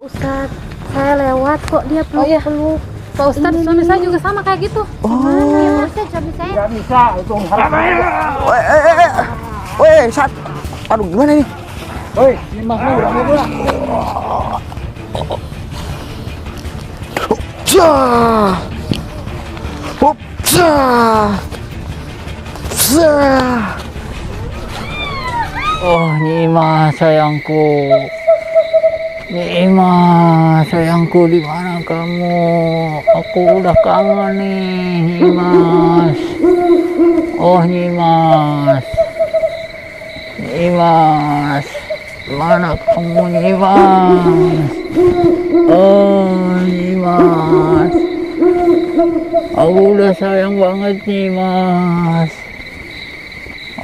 Ustaz, saya lewat kok dia peluk-peluk. Pak Ustadz, suami saya juga sama kayak gitu. Gimana ya Ustaz, suami saya? Nggak bisa, itu haram. Woi, Sat. Aduh, gimana ini? Woi, ini masnya udah mau pulang. Cah. Hop, cah. Cah. Oh, Nima sayangku. Nima sayangku, di mana kamu? Aku udah kangen nih, Nimas. Oh, Nimas. Nimas. Mana kamu, Nimas? Oh, Nimas. Aku udah sayang banget, Nimas.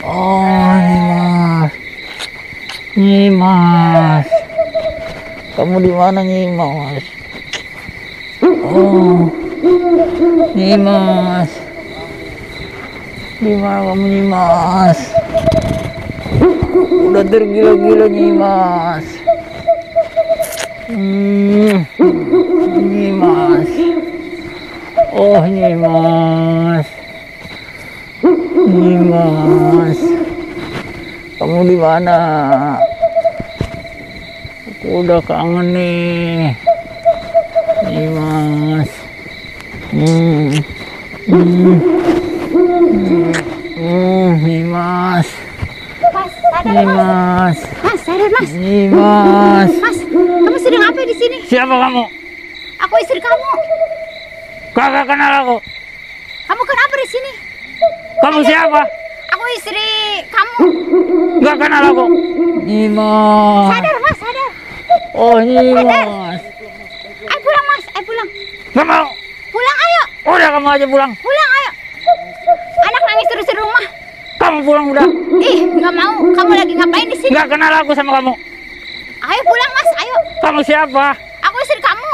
Oh, Nimas. Nimas. Kamu di mana, Nimas? Oh, Nimas. Di mana kamu, Nimas? Udah tergila-gila, Nimas. Nimas. Oh, Nimas. Nimas. Kamu di mana? Aku udah kangen nih, Nimas. Nimas. Mas, sadar Mas. Nimas. Mas, sadar Mas. Nimas. Mas, kamu sedang apa di sini? Siapa kamu? Aku istri kamu. Kagak kenal aku. Kamu kenapa di sini? Kamu siapa? Aku istri kamu. Gak kenal aku. Nimas. Sadar Mas, sadar. Oh, Nimas. Ayo pulang Mas, ayo pulang. Gak mau. Pulang ayo. Udah kamu aja pulang. Pulang ayo. Anak nangis terus di rumah. Kamu pulang udah. Ih, nggak mau. Kamu lagi ngapain di sini? Gak kenal aku sama kamu. Ayo pulang Mas, ayo. Kamu siapa? Aku istri kamu.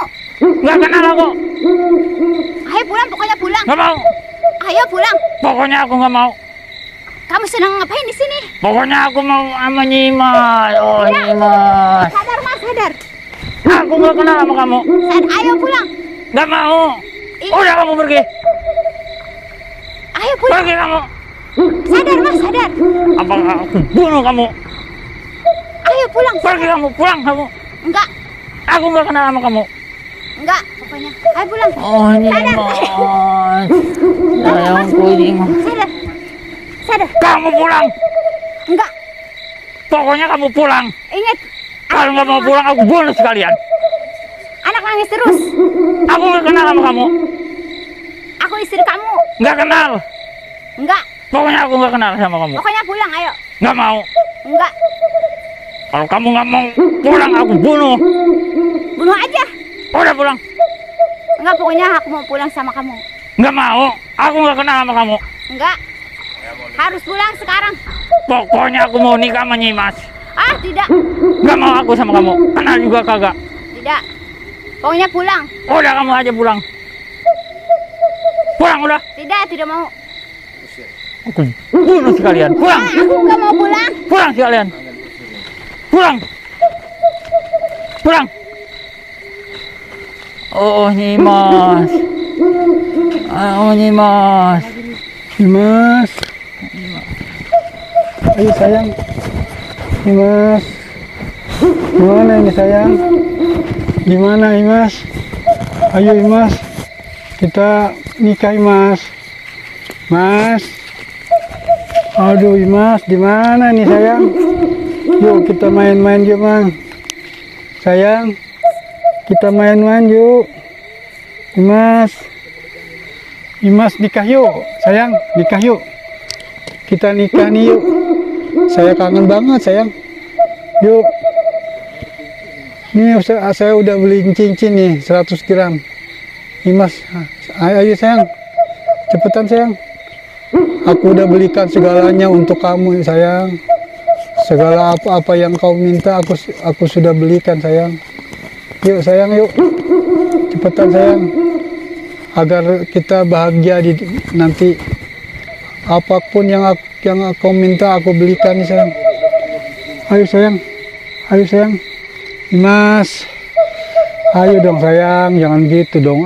Gak kenal aku. Ayo pulang, pokoknya pulang. Gak mau. Ayo pulang. Pokoknya aku gak mau. Kamu sedang ngapain di sini? Pokoknya aku mau sama Nimas. Oh, Nimas. Sadar Mas, sadar. Aku gak kenal sama kamu. Ayo pulang. Gak mau. Ih. Udah kamu pergi. Ayo pulang. Pergi kamu. Sadar Mas, sadar. Apa aku bunuh kamu? Ayo pulang. Pergi kamu. Pulang kamu. Enggak, Aku gak kenal sama kamu. enggak. Pokoknya. Ayo pulang. Oh, Nimas. Sayangku, Nimas. Sadar. Sadar. Kamu pulang. Enggak. Pokoknya kamu pulang. Ingat. Kalau nggak mau pulang, aku bunuh sekalian. Anak nangis terus. Aku nggak kenal sama kamu. Aku istri kamu. Nggak kenal. Enggak. Pokoknya aku nggak kenal sama kamu. Pokoknya pulang, ayo. Nggak mau. Enggak. Kalau kamu nggak mau pulang, aku bunuh. Bunuh aja. Udah pulang. Enggak, pokoknya aku mau pulang sama kamu. Nggak mau. Aku nggak kenal sama kamu. Enggak. Harus pulang sekarang. Pokoknya aku mau nikah sama Nyimas. Ah, tidak. Nggak mau aku sama kamu. Kenal juga kagak. Tidak. Pokoknya pulang. Udah kamu aja pulang. Pulang udah. Tidak, tidak mau. Aku bunuh sekalian. Pulang. Ah, aku nggak mau pulang. Pulang sekalian. Pulang. Pulang. Oh, Nyimas. Oh, Nyimas. Dimas. Ayo sayang. Dimas. Gimana ini sayang? Gimana Imas? Ayo Imas. Kita nikah Imas. Mas. Aduh Imas, di mana nih sayang? Yuk kita main-main yuk Mang. Sayang, kita main-main yuk. Imas. Imas nikah yuk, sayang, nikah yuk. Kita nikah nih yuk. Saya kangen banget sayang. Yuk. Nih saya udah beliin cincin nih 100 gram. Imas, ayo sayang. Cepetan sayang. Aku udah belikan segalanya untuk kamu sayang. Segala apa-apa yang kau minta aku sudah belikan sayang. Yuk sayang yuk. Cepetan sayang. Agar kita bahagia nanti. Apapun yang kau minta aku belikan sayang. Ayo sayang. Ayo sayang. Dimas. Ayo dong sayang, jangan gitu dong.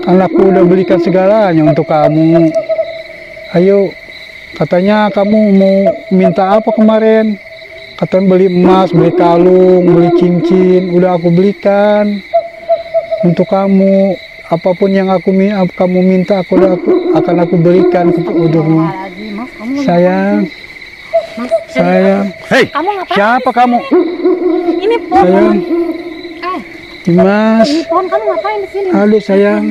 Kan aku udah belikan segalanya untuk kamu. Ayo, katanya kamu mau minta apa kemarin? Katanya beli emas, beli kalung, beli cincin. Udah aku belikan untuk kamu. Apapun yang kamu minta, akan aku belikan untukmu. Lagi, Mas, kamu Sayang, Mas, sayang. Hei, kamu ngapain? siapa kamu? Ini pohon. Sayang, Imas. Ini pohon, kamu ngapain di sini? Halo sayang.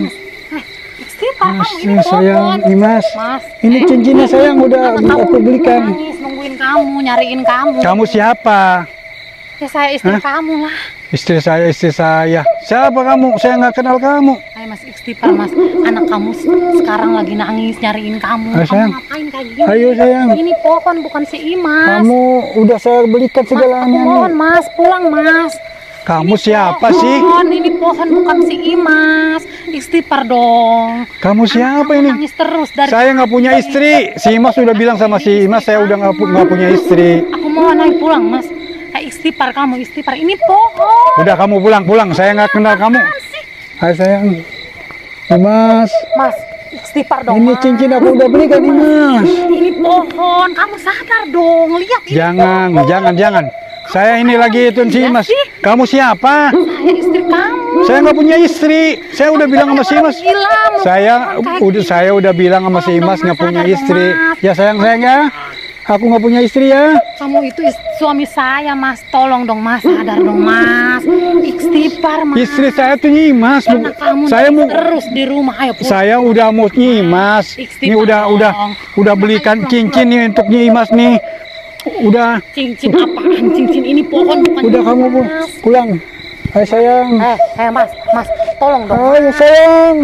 Istighfar Mas, kamu, ini pohon. sayang, Imas. Mas, Ini cincinnya sayang udah aku belikan. nangis, nungguin kamu, nyariin kamu. Kamu siapa? Ya saya istri kamu lah. Istri saya. Siapa kamu? Saya nggak kenal kamu. Ayo Mas, istighfar Mas. Anak kamu sekarang lagi nangis nyariin kamu. Ayo, Kamu sayang. ngapain kayak gini? Ayo sayang. Ini pohon bukan si Imas. Kamu udah saya belikan Mas, aku segalanya mohon nih. Mas, pulang Mas. Kamu Ini siapa pohon, sih? Ini pohon bukan si Imas. Istighfar dong. Kamu siapa Kamu ini? nangis terus dari Saya nggak punya istri. Si Imas udah bilang sama si Imas saya udah nggak punya istri. Aku mohon ayo pulang Mas. Istighfar kamu, istighfar. Ini pohon. Udah kamu pulang. Saya nggak kenal kamu. Hai sayang. Imas. Mas, istighfar dong. Ini Mas. cincin aku udah belikan Imas. Ini pohon. Kamu sadar dong. Lihat ini. Jangan. Saya ini lagi itu si Imas. Kamu siapa? Saya istri kamu. Saya nggak punya istri. Saya udah bilang sama si Imas. Gila, Saya udah bilang sama si Imas nggak punya istri. Ya sayang ya. Aku nggak punya istri ya. Kamu itu suami saya Mas. Tolong dong Mas, sadar dong Mas. Istighfar Mas. Istri saya tuh Nyimas. Karena kamu Saya mau. terus di rumah. Ayo pulang. Saya udah mau Nyimas. Ini udah belikan cincin nih untuk Nyimas nih. Udah. Cincin apaan? Cincin ini pohon bukan. Udah kamu Mas. pulang. Hai sayang. Mas, tolong dong. Hai sayang.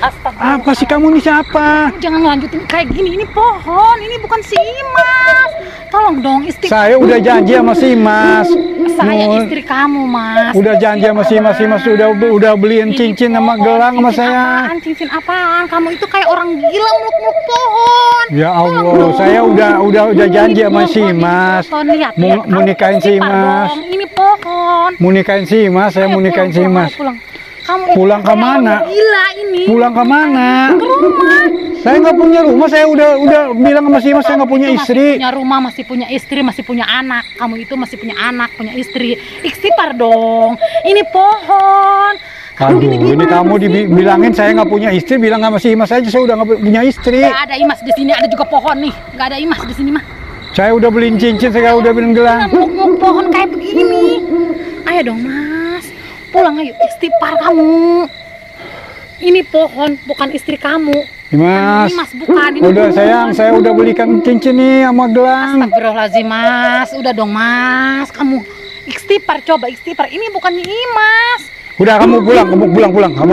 Astagfirullah. Apa sih kamu ini siapa? Jangan lanjutin kayak gini. Ini pohon, ini bukan si Imas. Tolong dong istighfar. Saya udah janji sama si Mas. Saya istri kamu Mas. Udah janji sama si Mas. Si Mas udah beliin Ini cincin sama pohon. gelang sama Cincin saya. apaan? Cincin apaan? Kamu itu kayak orang gila meluk-meluk pohon. Ya Tolong Allah, dong. saya udah janji sama si Pohon, ini Mas. pohon. Lihat, Mau Kamu nikahin si istighfar Mas. dong. Ini pohon. Mau nikahin si Mas, saya Ayo mau nikahin si pulang, Mas. Pulang. Kamu Pulang itu ke kayak mana? orang Gila ini. Pulang ke mana? Ke rumah. Saya nggak punya rumah, saya udah bilang sama si Mas saya nggak punya Kamu itu istri. Masih punya rumah, masih punya istri, masih punya anak. Kamu itu masih punya anak, punya istri. Istighfar dong. Ini pohon. Kamu Aduh, gini-gini ini kamu sih? dibilangin saya nggak punya istri, bilang sama si Mas aja saya udah nggak punya istri. Gak ada Imas di sini, ada juga pohon nih. Gak ada Imas di sini mah. Saya udah beliin cincin, saya udah beliin gelang. Meluk-meluk pohon kayak begini. Ayo dong Mas, pulang ayo. Istighfar kamu. Ini pohon, bukan istri kamu. Mas, Ini Mas bukan. Ini udah pohon. sayang, saya udah belikan cincin nih sama gelang. Astagfirullahaladzim Mas, udah dong Mas. Kamu istighfar, coba istighfar. Ini bukan Imas. Udah kamu pulang. Kamu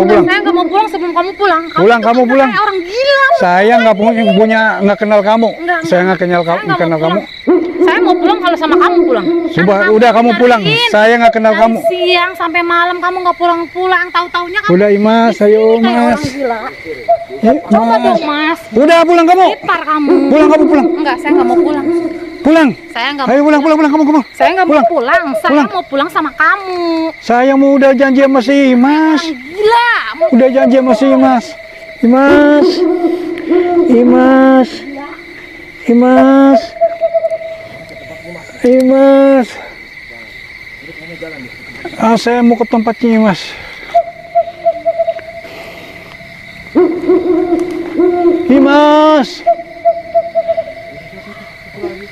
pulang. Saya nggak mau pulang sebelum kamu pulang. Pulang, kamu itu pulang. Kayak orang gila. Saya nggak kenal kamu. Enggak. Saya nggak kenal Saya nggak kenal mau kamu. pulang. Saya mau pulang kalau sama kamu pulang. Udah kamu pulang. nyariin. Saya nggak kenal Dari kamu. siang sampai malam kamu nggak pulang-pulang. Tahu-taunya kamu Udah Imas, di sini ayo kayak Mas. orang gila. Coba Mas. dong Mas. Udah pulang kamu. Istighfar kamu. Pulang kamu pulang. Enggak, saya nggak mau pulang. Pulang. Saya nggak Ayo mau pulang kamu. Saya nggak mau Pulang. pulang. Saya Pulang. mau pulang sama kamu. Saya mau udah janji sama si Imas. Orang gila. Udah janji sama si Imas. Imas. Saya mau ke tempatnya Imas. Mas.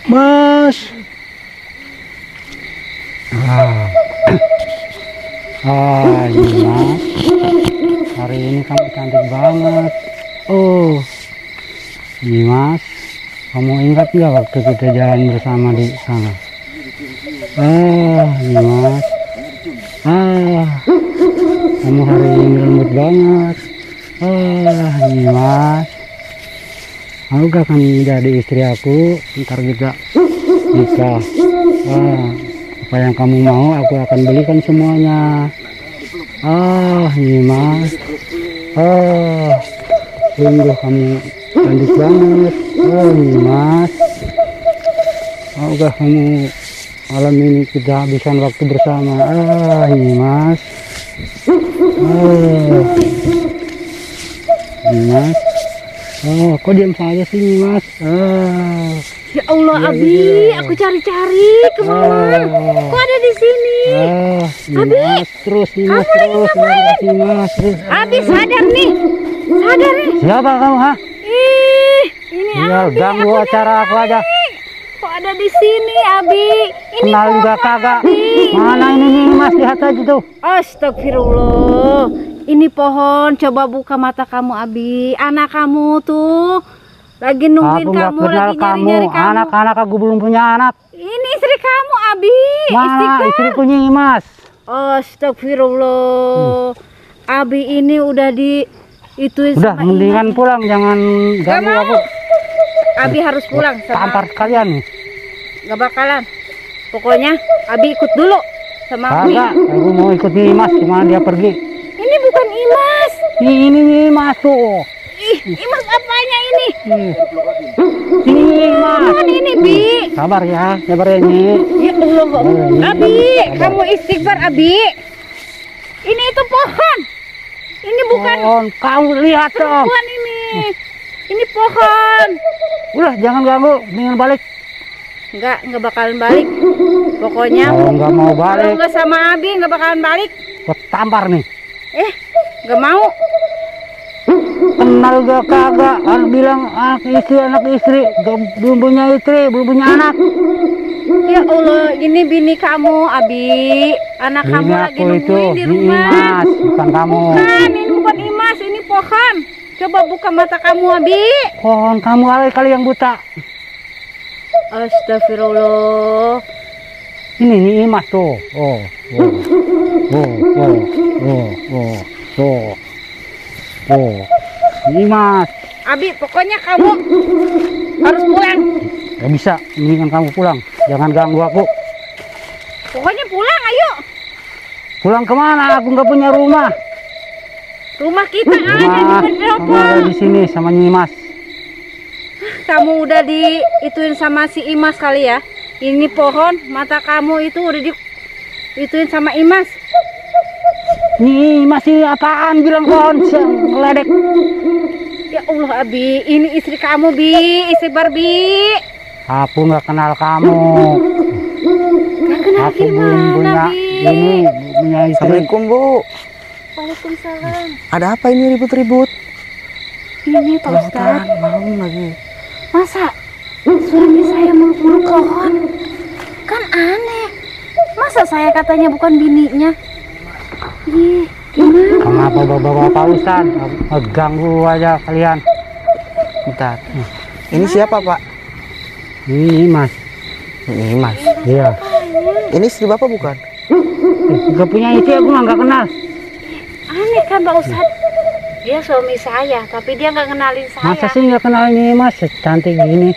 Imas. Hari ini kamu cantik banget. Oh, Imas, kamu ingat nggak waktu kita jalan bersama di sana? Imas. Kamu hari ini lembut banget. Imas. Mau gak kamu jadi istri aku? Ntar kita nikah. Apa yang kamu mau aku akan belikan semuanya. Imas. Sungguh kamu cantik banget. Imas. Mau gak kamu malam ini kita habiskan waktu bersama? Imas. Oh. Mas. Oh, kok diam saja sih, Mas? Oh. Ya Allah, Iya, Abi, iya. aku cari-cari kemana? Oh. Kok ada di sini? Oh, Abi, Mas, terus nih, Mas, kamu lagi terus, ngapain? terus, Mas, terus. Abi sadar nih, sadar nih. Siapa kamu, ha? Ini Iya, Abi, ganggu aku acara aku nyari. aja. Kok ada di sini, Abi? Ini Kenal juga pohon, kagak. Abi. Mana ini nih, Mas, lihat aja tuh. Astagfirullah. Ini pohon, coba buka mata kamu, Abi. Anak kamu tuh lagi nungguin Aku nggak kamu, kenal lagi nyari-nyari kamu. Anak-anak aku belum punya anak. Ini istri kamu, Abi. Mana Istighfar. istriku nih, Mas? Astagfirullah. Abi ini udah ituin Udah, sama mendingan Imas. pulang, jangan Gak ganggu mau. aku. Abi harus pulang sama. Tampar sekalian nih. Gak bakalan. Pokoknya Abi ikut dulu sama Abi. Kagak, aku mau ikut nih, Mas. Gimana dia pergi? Ini bukan Imas. Ini nih, Mas tuh. Ih, Imas apanya ini? Ini nih, Mas. Bukan ini, Bi. Sabar ya, sabar ya, Nyi. Ya Allah, Abi, kamu istighfar, Abi. Ini itu pohon. Ini bukan Pohon, kamu lihat dong. bukan ini. Ini pohon. Udah, jangan ganggu, mendingan balik. Enggak bakalan balik. Pokoknya Kalau nggak mau kalau balik, enggak sama Abi enggak bakalan balik. gua tampar nih. Enggak mau. Kenal gak kagak, bilang anak istri, belum punya istri, belum punya anak. Ya Allah, ini bini kamu, Abi. Anak kamu Ini lagi aku itu, nungguin di ini rumah. Mas, bukan kamu. Bukan, ini bukan Imas, ini pohon. Coba buka mata kamu, Abi. Pohon kamu kali yang buta. Astagfirullah. Ini Mas tuh. Oh. Ini Mas. Abi, pokoknya kamu harus pulang. Gak bisa, mendingan kamu pulang. Jangan ganggu aku. Pokoknya pulang, ayo. Pulang kemana? Aku nggak punya rumah. Rumah kita ada di Rumah pendopo. kamu ada di sini sama Nyimas. Kamu udah diituin sama si Imas kali ya. Ini pohon, mata kamu itu udah diituin sama Imas. Nih masih apaan bilang pohon ngeledek. Ya Allah, Abi, ini istri kamu, Bi, istri Barbie. Aku nggak kenal kamu. Gak kenal Aku belum gimana, punya Bi? ini, punya istri. Assalamualaikum, Bu. Waalaikumsalam. Ada apa ini ribut-ribut? Ini Pak Ustadz, Malam lagi. masa suami saya meluk-meluk pohon? Kan aneh. Masa saya katanya bukan bininya? Ih, gimana? Kenapa bapak-bapak Ustad ngeganggu aja kalian? Bentar. Ini siapa, Pak? Ini Mas. Ini Mas. Iya. Ini istri Bapak bukan? Gak punya istri aku nggak kenal. Aneh kan Pak Ustadz? Dia suami saya, tapi dia nggak kenalin saya. Masa sih nggak kenal ini Mas? Cantik gini.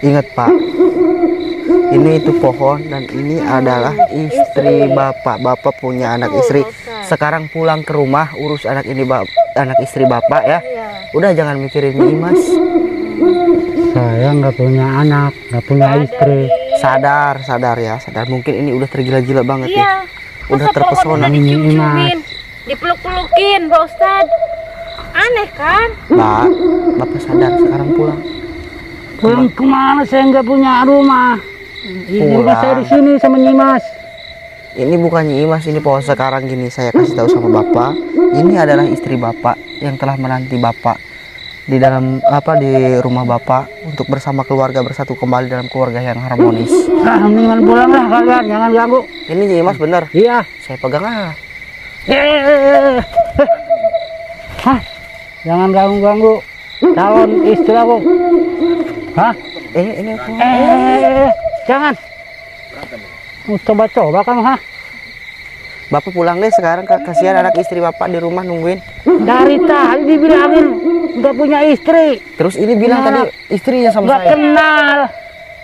Ingat, Pak. Ini itu pohon dan ini adalah istri Bapak. Bapak punya anak Betul, istri. Pak Ustadz. Sekarang pulang ke rumah urus anak ini, anak istri Bapak ya. Iya. Udah jangan mikirin Imas. Saya nggak punya anak, nggak punya istri. Sadar ya, sadar. Mungkin ini udah tergila-gila banget ya. Iya. Udah Masa pohon terpesona. udah dicium-ciumin, dipeluk-pelukin, Pak Ustadz. Aneh kan? Mbak, Bapak sadar sekarang pulang. Pulang kemana? Saya nggak punya rumah. Ini rumah saya di sini sama Nyimas. Ini bukannya Imas, ini pohon sekarang gini saya kasih tahu sama Bapak. Ini adalah istri Bapak yang telah menanti Bapak di dalam di rumah Bapak untuk bersama keluarga bersatu kembali dalam keluarga yang harmonis. Ah, mendingan pulang lah kalian, jangan ganggu. Ini Imas bener. Iya. Saya pegang ah. Hah? Jangan ganggu-ganggu calon istri aku. Hah? Ini Jangan. Mau coba-coba kamu, ha? Bapak pulang deh sekarang, kasihan anak istri Bapak di rumah nungguin. Dari tadi dibilangin nggak punya istri. Terus ini bilang Nah, tadi istrinya sama Nggak saya. kenal.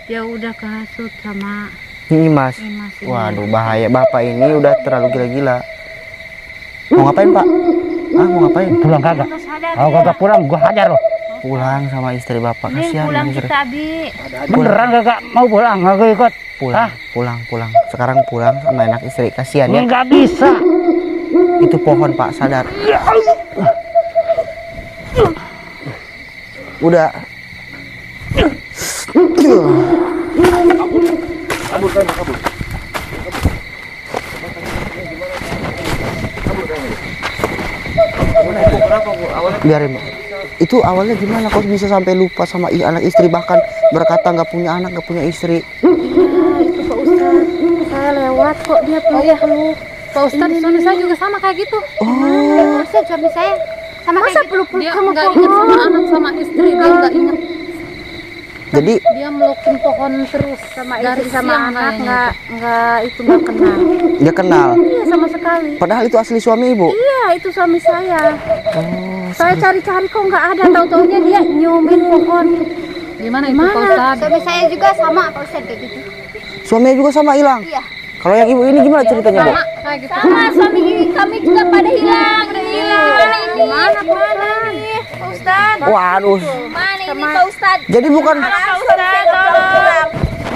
Dia udah kehasut sama Ini Imas. Imas ini. Waduh bahaya, Bapak ini udah terlalu gila-gila. Mau ngapain, Pak? Mau ngapain? Pulang kagak? Nggak sadar Kalau dia. kagak pulang, gua hajar loh. Pulang sama istri Bapak, Ini kasihan pulang istri. kita, Bi. Beneran kagak mau pulang? Kagak ikut. pulang. Sekarang pulang sama anak istri, kasihan ya. Nggak bisa. Itu pohon Pak, sadar. Udah. Biarin Pak. Itu awalnya gimana kok bisa sampai lupa sama anak istri, bahkan berkata nggak punya anak, nggak punya istri? Itu Pak Ustadz, saya lewat kok dia peluk. Pak Ustadz, suami saya juga sama kayak gitu. Ustaz, suami saya sama kayak gitu. Dia nggak ingat sama anak sama istri, dia nggak ingat. Jadi Dia melukin pohon terus Sama dari istri sama siang anak kayaknya. nggak kenal. dia kenal. Iya sama sekali. Padahal itu asli suami ibu. Iya itu suami saya. Oh, Saya cari-cari kok nggak ada. Tahu-taunya dia nyomin pohon. Gimana itu Pak Ustadz? Suami saya juga sama Pak Ustadz kayak gitu. suaminya juga sama hilang. Iya. Kalau yang ibu ini gimana ceritanya Bu? Sama kayak gitu. Sama suami kami juga pada hilang. Udah hilang. Mana ini? Mana ini? Pak Ustadz. Waduh. Mana ini Pak Ustadz? Jadi bukan Pak Ustadz tolong.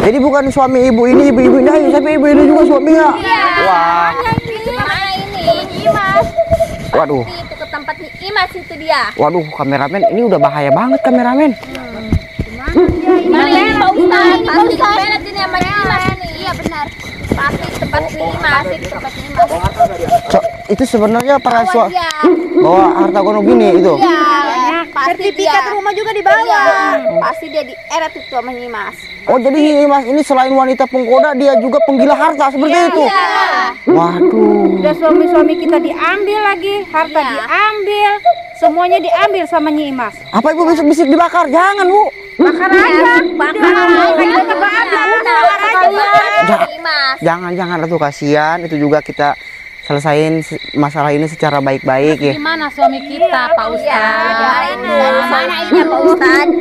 Jadi bukan suami ibu ini aja, tapi ibu ini juga suaminya. Iya. Wah. Mana ini? Imas. Waduh. Itu ke tempat Imas itu dia. Waduh, kameramen ini udah bahaya banget kameramen. Mana ya Pak Ustadz? Pasti kepelet ini sama Imas ini. Iya benar. Pasti tempat Imas. Pasti tempat Imas. Itu sebenarnya para Bawa dia. bawa harta gono gini itu. Iya. Pasti dia. rumah juga dibawa. Iya. Pasti dia dieret itu sama Imas. Oh, jadi Mas ini selain wanita penggoda dia juga penggila harta seperti itu. Iya. Waduh. Udah suami-suami kita diambil lagi, harta Iya. diambil, semuanya diambil sama Nyi Imas. Apa ibu bisik-bisik dibakar? Jangan, Bu. Bakar aja. Bakar aja. Imas. Jangan tuh kasihan. Itu juga kita selesain masalah ini secara baik-baik ya. Gimana suami kita Pak Ustadz? Mana ini Pak Ustadz?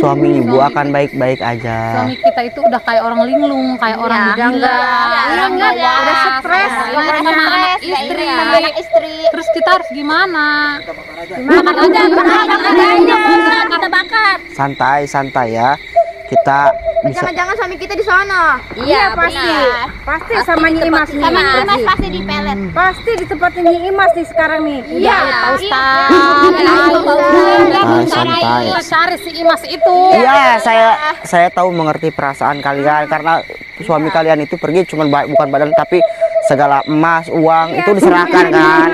Suami ibu akan baik-baik aja. Suami kita itu udah kayak orang linglung, kayak orang gila, Iya, nggak iya. waras, Udah stres, sama anak istri. Anak istri. Terus kita harus gimana? Bakar aja, kita bakar. Santai ya. Kita bisa Jangan-jangan suami kita di sana. Iya, pasti. Pasti sama Nyi Imas nih. Sama Imas pasti di pelet. Pasti di tempatnya Nyi Imas nih sekarang nih. Iya, Pak Ustadz. Ayo, Pak Ustadz. santai. Kita cari si Imas itu. Iya, saya tahu mengerti perasaan kalian karena suami kalian itu pergi cuma bukan badan tapi segala emas, uang itu diserahkan kan.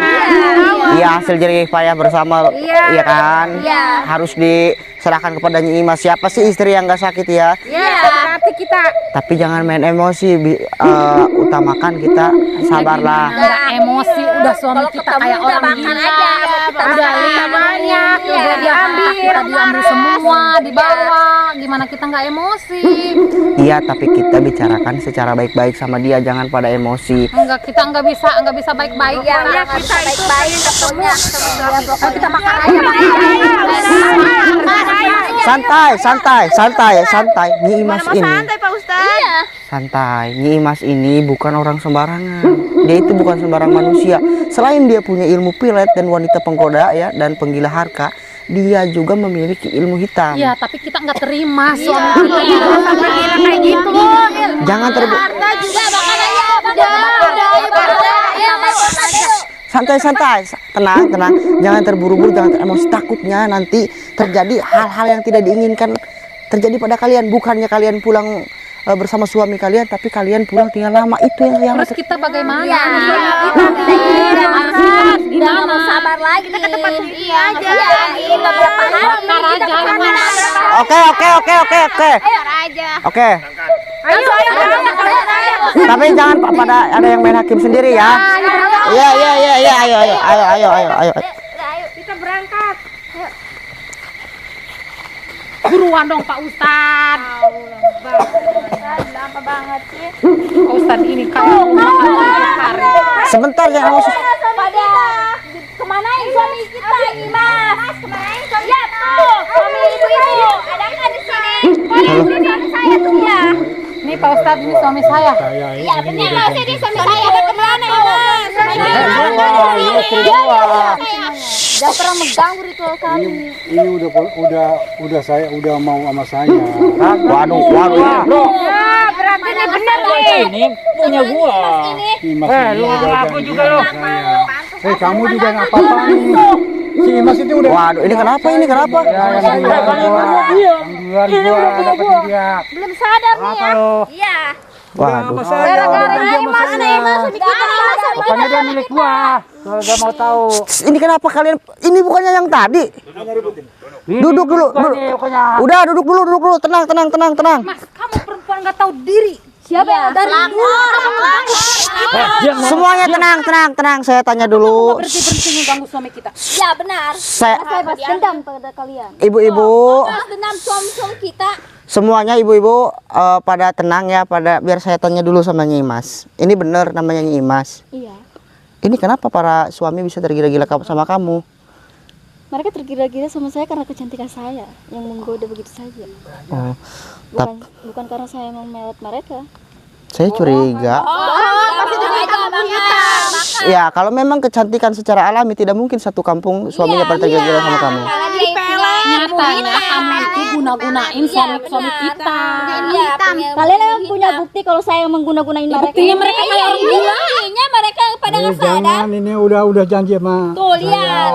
Iya, hasil jerih payah bersama, iya kan. Iya. Harus diserahkan kepada Nyi Imas. Siapa sih istri yang gak sakit ya? Iya, berarti kita Tapi jangan main emosi, utamakan kita sabarlah. Nggak emosi, udah suami kita kayak orang gila. Udah lihat banyak, udah diambil semua, dibawa. Gimana kita nggak emosi? Iya, tapi kita bicarakan secara baik-baik sama dia, jangan pada emosi. Enggak, kita nggak bisa baik-baik. Iya, kita baik-baik ketemu. Kita bakar aja. Santai. Nyi Imas ini. Pak Ustadz. Iya. Santai, Nyi Imas ini bukan orang sembarangan. Dia itu bukan sembarang manusia. Selain dia punya ilmu pilet dan wanita penggoda ya dan penggila harta, dia juga memiliki ilmu hitam. Iya, tapi kita nggak terima suami kita. kayak gitu. Jangan Harta juga bakar aja. santai, tenang. Jangan terburu-buru, jangan emosi. Takutnya nanti terjadi hal-hal yang tidak diinginkan terjadi pada kalian. Bukannya kalian pulang bersama suami kalian, tapi kalian pulang tinggal lama. Itu yang Terus kita bagaimana? Iya. Kita mau sabar lagi. Kita ke tempat ini aja. Kita berapa hari? Bakar aja. Oke. Bakar aja. Oke. Ayo. Tapi jangan pada ada yang main hakim sendiri ya. Iya. Ayo. Kita berangkat. Buruan dong Pak Ustadz. Lama banget sih. Pak Ustadz ini kan hari. Sebentar jangan emosi. Pada kemanain suami kita ini Mas? Kemanain suami ya, tuh suami ibu-ibu ada kan di sini? Suami saya tuh ya. Nih Pak Ustadz, ini suami saya. Iya benar Mas, ini suami saya. Ada kemana Mas? Jangan pernah mengganggu ritual kami. Ini udah saya udah mau sama saya. Waduh. Ya, berarti ini benar nih. Ini punya gua. Imas Lu ngaku juga lu. kamu juga nggak apa-apa nih. Si Imas itu udah. Waduh, ini kenapa? Ini kenapa? Belum sadar nih ya. Iya. Waduh. Gara-gara Imas nih, Mas. Bukannya dia milik gua. Gak mau tahu. Ini kenapa kalian? Ini bukannya yang tadi? Duduk dulu. Udah, duduk dulu. Tenang. Mas, kamu perempuan nggak tahu diri. Siapa yang dari luar? Semuanya tenang. Saya tanya dulu. Berhenti mengganggu suami kita. Iya benar. Saya, Saya balas dendam pada kalian. ibu-ibu, Balas dendam suami kita. semuanya ibu-ibu pada tenang ya, biar saya tanya dulu sama Nyi Imas. Ini benar namanya Nyi Imas. Iya. Ini kenapa para suami bisa tergila-gila sama kamu? Mereka tergila-gila sama saya karena kecantikan saya yang menggoda begitu saja. Oh, Bukan karena saya mau melet mereka. saya curiga. Pasti kita. Ya, kalau memang kecantikan secara alami tidak mungkin satu kampung suaminya pada tergila-gila sama kamu. Nyatanya kamu itu guna-gunain suami kita. Kalian yang punya bukti kalau saya yang mengguna-gunain mereka. Buktinya mereka kayak orang gila. Buktinya mereka pada nggak sadar. Jangan, ini udah janji sama. Tuh lihat.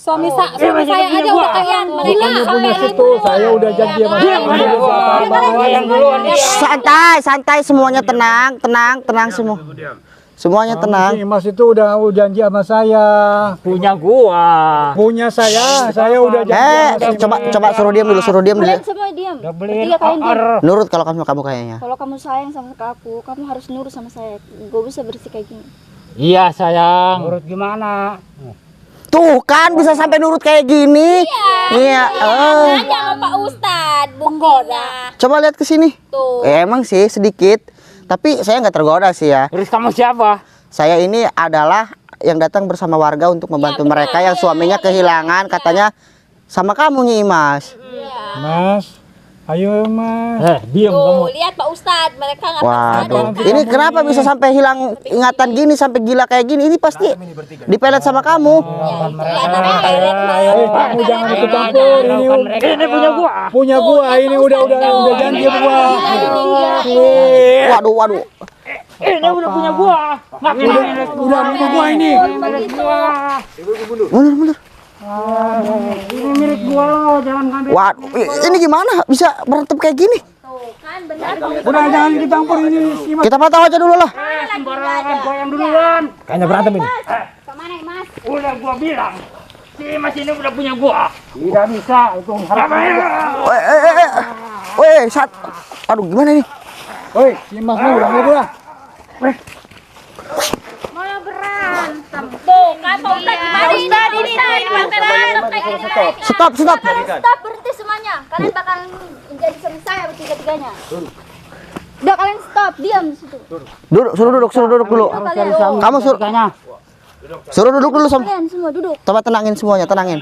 Suami saya aja udah kayak Mereka Punya situ, saya udah janji sama dia. Santai semuanya tenang semua. Semuanya tenang. Si Imas itu udah janji sama saya. Punya gua. Punya saya udah janji sama si Coba suruh diam dulu. Kalian semua diam. Bertiga kalian diam. Nurut kalau kamu kayaknya. Kalau kamu sayang sama aku, kamu harus nurut sama saya. Gue bisa bersih kayak gini. Iya sayang. Menurut gimana? Tuh kan bisa sampai nurut kayak gini. Iya. Jangan Pak Ustad, buktinya. Coba lihat ke sini. Tuh. Emang sih sedikit. Tapi saya nggak tergoda sih ya. Terus kamu siapa? Saya ini adalah yang datang bersama warga untuk membantu mereka yang suaminya kehilangan, katanya sama kamu Nyi Imas. Mas, ayo Mas. Diam kamu. Tuh, lihat Pak Ustad, mereka nggak Waduh, ini kenapa bisa sampai hilang ingatan gini, sampai gila kayak gini? Ini pasti dipelet sama kamu. Kamu jangan ikut campur. Ini punya gua. Punya gua, ini udah janji sama gua. Waduh. Ini udah punya gua. Udah punya gua ini. Mundur. Ini milik gua, jangan ngambil. Waduh, ini gimana bisa berantem kayak gini? Udah jangan ikut campur ini. Si Imas. Kita pantau aja dulu lah. Sembarangan gua yang duluan. Kayaknya berantem ini. Kemana Mas? Udah gua bilang. Si Mas ini udah punya gua. Tidak bisa itu harap. Sat. Aduh, gimana nih? Woi, si Imas nih udah gua. Tuh, kan Pak Ustad gimana ini? Stop. Stop, berhenti semuanya. Kalian bakal menjadi suami saya bertiga-tiganya. Udah kalian stop, diam di situ. Suruh duduk dulu. Kamu suruh duduk dulu sama. Kalian semua duduk. Coba tenangin semuanya, tenangin.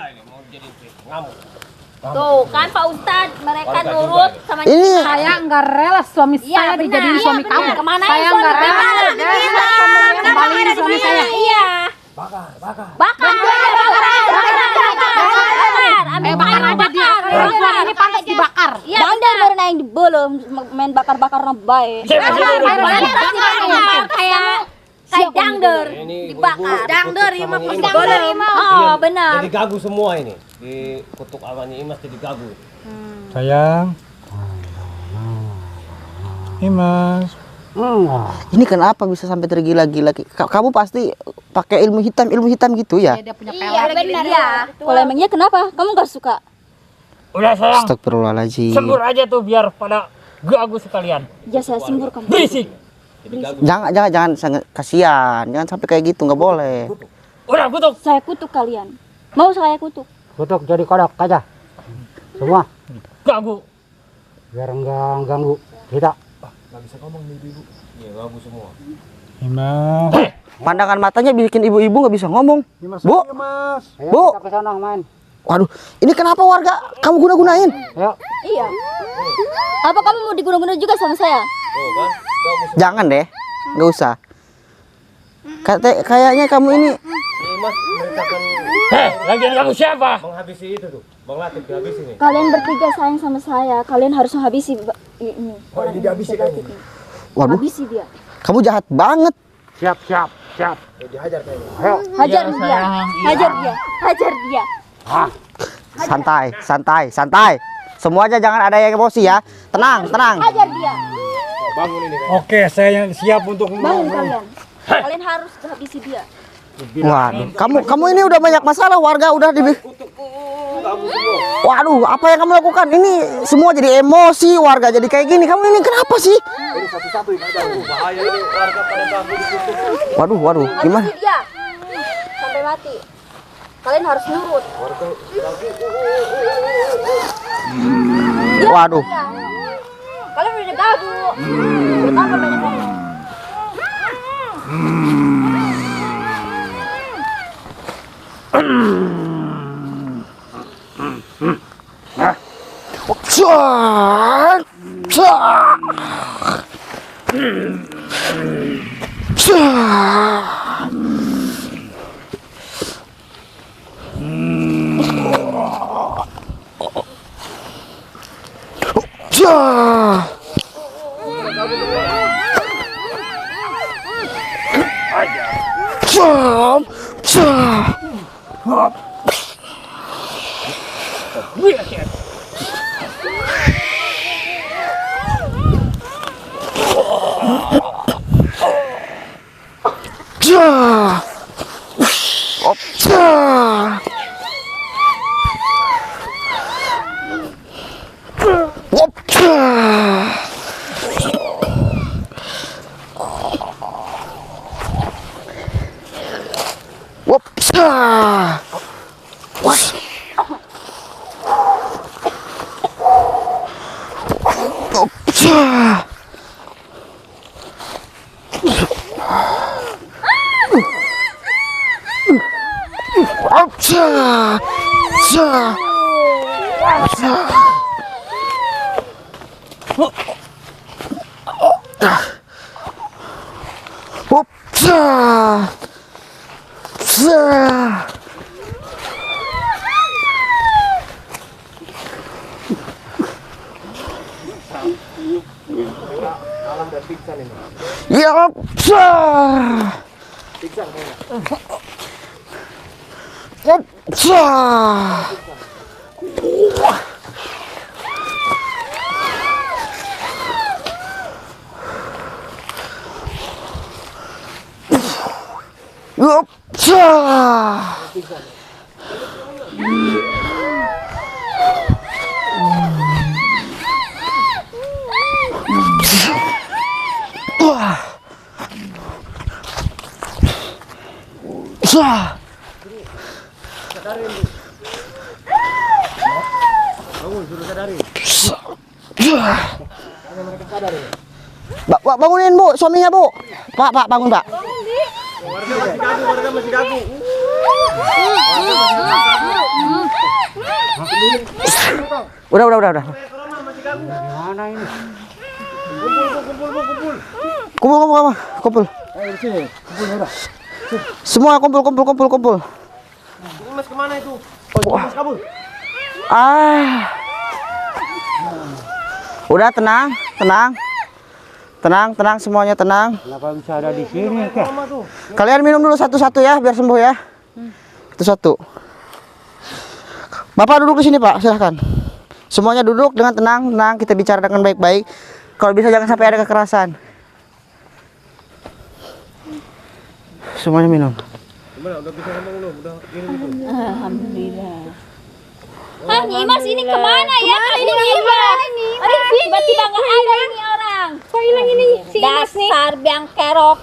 Tuh, kan Pak Ustad, mereka nurut sama Ini Saya nggak rela suami saya dijadiin suami kamu. Kemana Saya nggak rela. Kembaliin suami saya. Iya. Bakar. Bakar aja dia. Perempuan ini pantas dibakar. Bandar baru naik di belum main bakar-bakar baik. Kayak dangder dibakar. Dangder ya mah boleh. Oh, benar. Jadi gagu semua ini. Dikutuk awalnya Imas jadi gagu. Sayang. Imas. ini kenapa bisa sampai tergila-gila? Kamu pasti pakai ilmu hitam gitu ya? Dia punya Iya, benar ya. Kalau emangnya kenapa? Kamu nggak suka? Udah sayang. Astagfirullahaladzim. Sembur aja tuh biar pada gagu sekalian. Ya saya sembur kamu. Berisik. Jangan kasihan, jangan sampai kayak gitu, nggak boleh. Udah kutuk. Saya kutuk kalian. Mau saya kutuk? Kutuk jadi kodok aja. Semua gagu. Biar enggak ganggu kita. Imas. Pandangan matanya bikin ibu-ibu nggak bisa ngomong. Imas. Bu, Imas. Bu. Ke sana main. Waduh, ini kenapa warga kamu guna-gunain? Ayo. Iya. Apa kamu mau diguna-guna juga sama saya? Jangan deh, nggak usah. Kayaknya kamu ini Imas merintahkan Lagian kamu siapa? menghabisi itu tuh. Bang Latif dihabisi nih. Kalian bertiga sayang sama saya. Kalian harus menghabisi ini. Orang ini dihabisi kan ini? Waduh, Habisi dia. kamu jahat banget. Siap. Dihajar kayaknya. Ayo. Hajar dia. Hajar dia. Hajar dia. Santai. Semuanya jangan ada yang emosi ya. Tenang. Hajar dia. Bangun ini. Oke, saya siap untuk Bangun kalian. Kalian harus habisi dia. Waduh, kamu ini udah banyak masalah, warga udah Waduh, apa yang kamu lakukan? Ini semua jadi emosi, warga jadi kayak gini. Kamu ini kenapa sih? Ini satu-satu ini bahaya ini warga pada ganggu dikutuk. Waduh, gimana? Habisi dia. Sampai mati. Kalian harus nurut. Waduh. Kalian udah gagu. Bertambah banyak ngomong. Bangunin Bu, suaminya Bu. Pak, bangun Pak. Warga masih gagu. Udah. Mana ini? Kumpul. Semua kumpul. Imas kemana itu? Imas kabur. Udah tenang semuanya tenang. Kenapa bisa ada di sini? Kalian minum dulu satu-satu ya biar sembuh ya. Satu-satu. Bapak duduk di sini Pak, silahkan. Semuanya duduk dengan tenang, kita bicara dengan baik-baik. Kalau bisa jangan sampai ada kekerasan. Semuanya minum. Gimana? Udah bisa ngomong belum? Udah minum itu. Alhamdulillah. Imas ini kemana ya? Ini Imas. Tiba-tiba nggak ada ini orang. Kok hilang ini si Imas nih? Dasar biang kerok.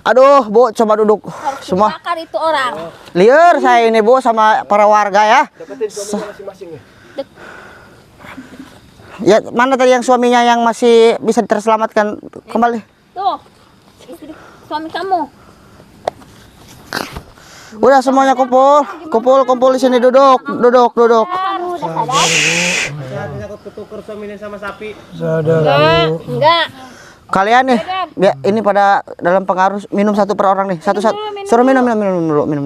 Aduh Bu, coba duduk semua. Bakar itu orang. Liar saya ini Bu sama para warga ya. Deketin suaminya masing-masing ya. Ya mana tadi yang suaminya yang masih bisa terselamatkan kembali? Tuh, istri suami kamu. Udah semuanya kumpul di sini duduk. Kamu udah sadar? Saya takut ketuker suaminya sama sapi. Sadar. Enggak. Kalian nih, ini pada dalam pengaruh minum satu per orang nih, satu-satu. Suruh minum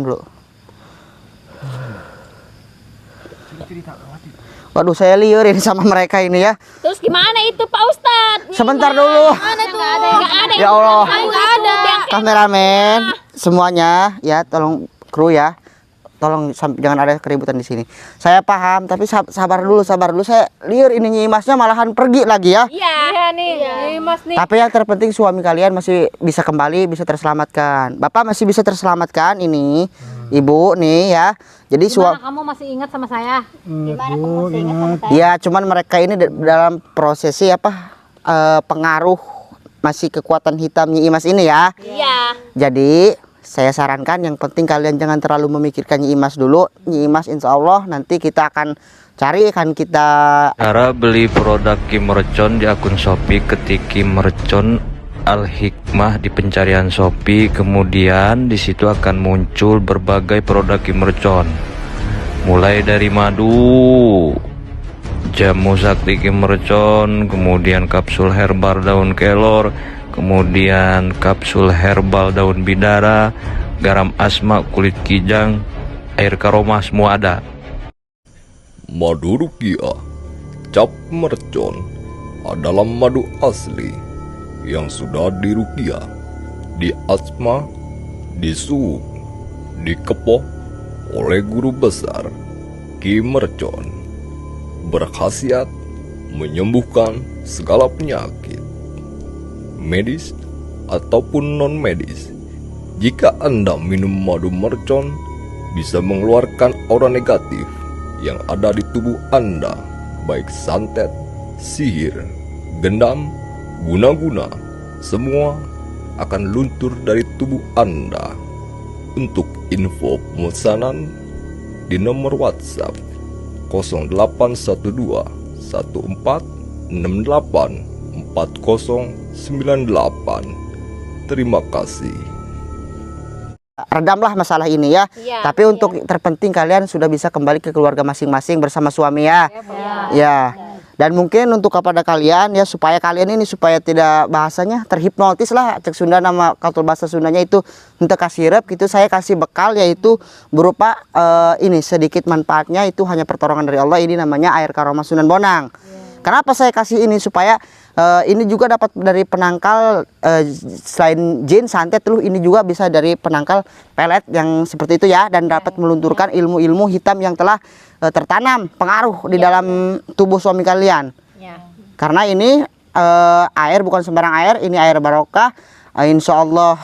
dulu. Waduh, saya liur ini sama mereka ini ya. Terus gimana itu Pak Ustadz? Sebentar dulu. Nggak ada. Ya Allah. Nggak ada. Kameramen semuanya ya, tolong kru ya. Tolong jangan ada keributan di sini. Saya paham, tapi sabar dulu. Saya liur ini Nyi Imasnya malahan pergi lagi ya. Iya nih. Mas nih. Tapi yang terpenting suami kalian masih bisa kembali, bisa terselamatkan. Bapak masih bisa terselamatkan ini. Ibu nih ya. Jadi Gimana kamu masih ingat sama saya? Ingat Bu, ingat. ya cuman mereka ini dalam prosesi pengaruh masih kekuatan hitam Nyi Imas ini ya. Iya. Jadi saya sarankan yang penting kalian jangan terlalu memikirkan Nyi Imas dulu. Nyi Imas insya Allah nanti kita akan kita cara beli produk Ki Mercon di akun Shopee, ketik Ki Mercon Al Hikmah di pencarian Shopee, kemudian di situ akan muncul berbagai produk Ki Mercon, mulai dari madu, jamu sakti Ki Mercon, kemudian kapsul herbal daun kelor, kemudian kapsul herbal daun bidara, garam asma, kulit kijang, air karoma, semua ada. Madu Rukiah Cap Mercon adalah madu asli yang sudah dirukiah, diasma, disuuk, dikepoh oleh guru besar Ki Mercon. Berkhasiat menyembuhkan segala penyakit medis ataupun non medis. Jika Anda minum madu mercon, bisa mengeluarkan aura negatif yang ada di tubuh Anda, baik santet, sihir, gendam, guna-guna, semua akan luntur dari tubuh Anda. Untuk info pemesanan di nomor WhatsApp 0812 1468 4098. Terima kasih. redamlah masalah ini ya. Tapi untuk terpenting kalian sudah bisa kembali ke keluarga masing-masing bersama suami ya. Ya. Dan mungkin untuk kepada kalian ya, supaya kalian ini supaya tidak bahasanya terhipnotis lah, cek Sunda nama kalau bahasa Sundanya itu untuk kasih rep gitu, saya kasih bekal yaitu berupa ini sedikit manfaatnya itu hanya pertolongan dari Allah, ini namanya air karoma Sunan Bonang. Kenapa saya kasih ini? Supaya ini juga dapat dari penangkal selain jin, santet, tuh ini juga bisa dari penangkal pelet yang seperti itu ya, dan dapat melunturkan ilmu-ilmu hitam yang telah tertanam pengaruh di dalam tubuh suami kalian. Karena ini air bukan sembarang air, ini air barokah, insya Allah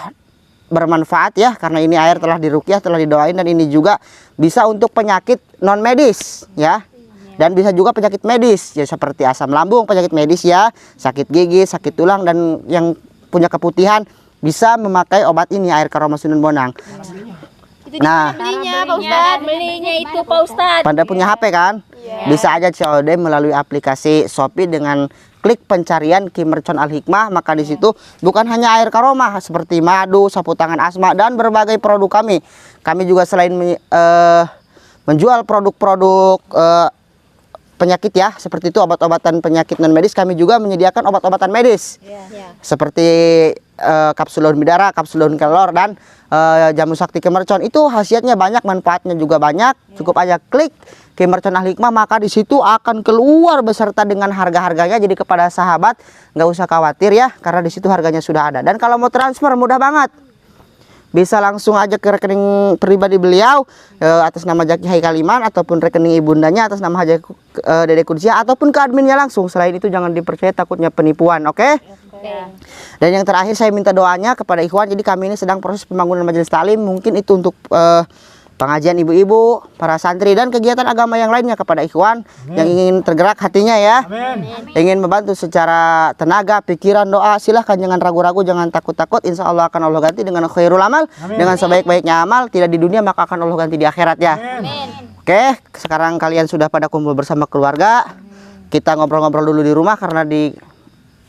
bermanfaat ya, karena ini air telah diruqyah, telah didoain, dan ini juga bisa untuk penyakit non medis ya. Dan bisa juga penyakit medis ya, seperti asam lambung, penyakit medis ya, sakit gigi, sakit tulang, dan yang punya keputihan bisa memakai obat ini, air karoma Sunan Bonang. Nah, belinya itu Pak Ustadz. pada punya HP kan? Bisa aja COD melalui aplikasi Shopee dengan klik pencarian Ki Mercon Al Hikmah, maka di situ bukan hanya air karoma seperti madu, sapu tangan asma, dan berbagai produk kami. Kami juga selain menjual produk-produk penyakit ya, seperti itu obat-obatan penyakit non medis, kami juga menyediakan obat-obatan medis seperti kapsul daun bidara, kapsul daun kelor, dan jamu sakti Ki Mercon. Itu khasiatnya banyak, manfaatnya juga banyak. Cukup aja klik Ki Mercon Al Hikmah, maka di situ akan keluar beserta dengan harga-harganya. Jadi kepada sahabat nggak usah khawatir ya, karena di situ harganya sudah ada. Dan kalau mau transfer mudah banget, bisa langsung aja ke rekening pribadi beliau atas nama Jaki Haikal Iman, ataupun rekening ibundanya atas nama Haji Dede Kudsia, ataupun ke adminnya langsung. Selain itu jangan dipercaya, takutnya penipuan, oke? Dan yang terakhir saya minta doanya kepada ikhwan. Jadi kami ini sedang proses pembangunan majelis taklim, mungkin itu untuk pengajian ibu-ibu, para santri, dan kegiatan agama yang lainnya. Kepada ikhwan yang ingin tergerak hatinya ya, ingin membantu secara tenaga, pikiran, doa, silahkan, jangan ragu-ragu, jangan takut-takut. Insya Allah akan Allah ganti dengan khairul amal, dengan sebaik-baiknya amal, tidak di dunia maka akan Allah ganti di akhirat ya. Oke, sekarang kalian sudah pada kumpul bersama keluarga, kita ngobrol-ngobrol dulu di rumah, karena di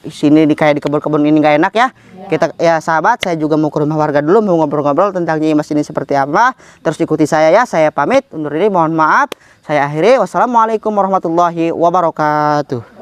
sini kayak di kebun-kebun ini nggak enak ya. Kita ya sahabat, saya juga mau ke rumah warga dulu, mau ngobrol-ngobrol tentang Nyi Imas ini seperti apa. Terus ikuti saya ya, saya pamit undur diri, mohon maaf. Saya akhiri, wassalamualaikum warahmatullahi wabarakatuh.